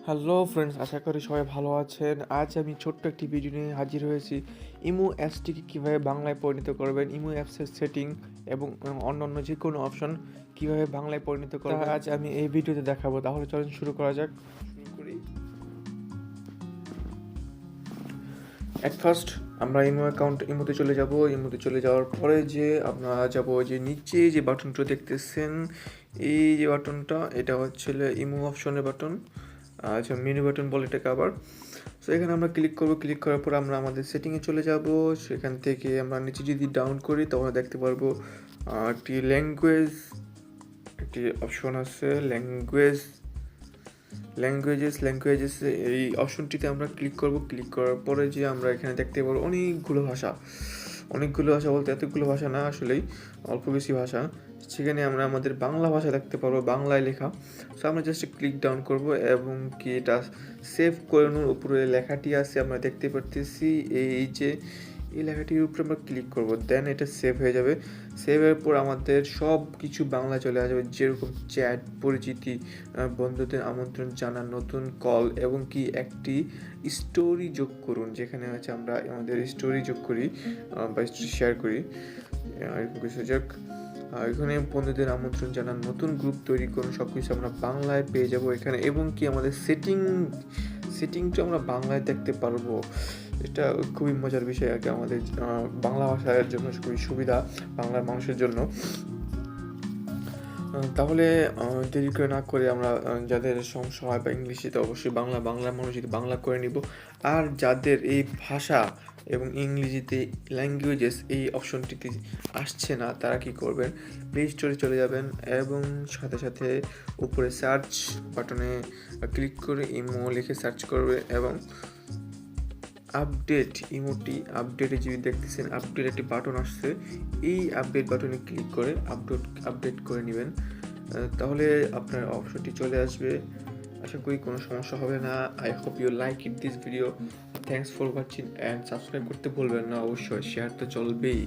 Hello friends, আশা করি সবাই ভালো আছেন। আজ আমি ছোট্ট একটি ভিডিও নিয়ে হাজির হয়েছি। ইমো অ্যাপসটিকে কীভাবে বাংলায় পরিণত করবেন, ইমো অ্যাপসের সেটিং এবং অন্যান্য যে কোনো অপশন কীভাবে বাংলায় পরিণত করবেন, আজ আমি এই ভিডিওতে দেখাবো। তাহলে চলুন শুরু করা যাক। শুরু করি। অ্যাট ফার্স্ট আমরা ইমোতে চলে যাব। ইমোতে চলে যাওয়ার পরে যে আমরা যাব যে নিচে যে বাটনটা দেখতেছেন, এই যে বাটনটা, এটা হচ্ছে ইমো অপশনের বাটন। আচ্ছা, মেনু বাটন বলে এটাকে আবার। সো এখানে আমরা ক্লিক করব। ক্লিক করার পর আমরা আমাদের সেটিংয়ে চলে যাব। সেখান থেকে আমরা নিচে যদি ডাউন করি তখন দেখতে পারবো একটি একটি অপশন আছে, ল্যাঙ্গুয়েজেস। এই অপশনটিতে আমরা ক্লিক করব। ক্লিক করার পরে যে আমরা এখানে দেখতে পারবো অনেকগুলো ভাষা বলতে এতগুলো ভাষা না, আসলেই অল্প বেশি ভাষা। সেখানে আমরা আমাদের বাংলা ভাষা দেখতে পারবো, বাংলায় লেখা। সো আমরা জাস্ট ক্লিক ডাউন করব এবং কি এটা সেভ করে নোর উপরে লেখাটি আছে আমরা দেখতে পারতেছি। এই লেখাটির উপরে আমরা ক্লিক করব, দেন এটা সেভ হয়ে যাবে। সেভের পর আমাদের সব কিছু বাংলা চলে আসবে, যেরকম চ্যাট, পরিচিতি, বন্ধুদের আমন্ত্রণ জানান, নতুন কল এবং কি একটি স্টোরি যোগ করুন, যেখানে হচ্ছে আমরা আমাদের স্টোরি যোগ করি বা স্টোরি শেয়ার করি, এরকম কিছু যাক। এখানে বন্ধুদের আমন্ত্রণ জানান, নতুন গ্রুপ তৈরি করুন, সব কিছু আমরা বাংলায় পেয়ে যাব এখানে। এবং কি আমাদের সেটিংটা আমরা বাংলায় দেখতে পারবো। এটা খুবই মজার বিষয় আর কি, আমাদের বাংলা ভাষার জন্য খুবই সুবিধা বাংলার মানুষের জন্য। তাহলে দেরি করে না করে আমরা যাদের সমস্যা হয় বা ইংলিশে, তো অবশ্যই বাংলার মানুষ যদি বাংলা করে নিব। আর যাদের এই ভাষা এবং ইংরেজিতে ল্যাঙ্গুয়েজেস এই অপশনটিতে আসছে না, তারা কি করবেন, প্লে স্টোরে চলে যাবেন এবং সাথে সাথে উপরে সার্চ বাটনে ক্লিক করে ইমো লিখে সার্চ করবে এবং আপডেটে যদি দেখতেছেন আপডেট একটি বাটন আসছে, এই আপডেট বাটনে ক্লিক করে আপডেট করে নেবেন। তাহলে আপনার অপশনটি চলে আসবে। আশা করি কোনো সমস্যা হবে না। I hope you like this video. Thanks for watching and subscribe করতে ভুলবেন না অবশ্যই, শেয়ার তো চলবেই।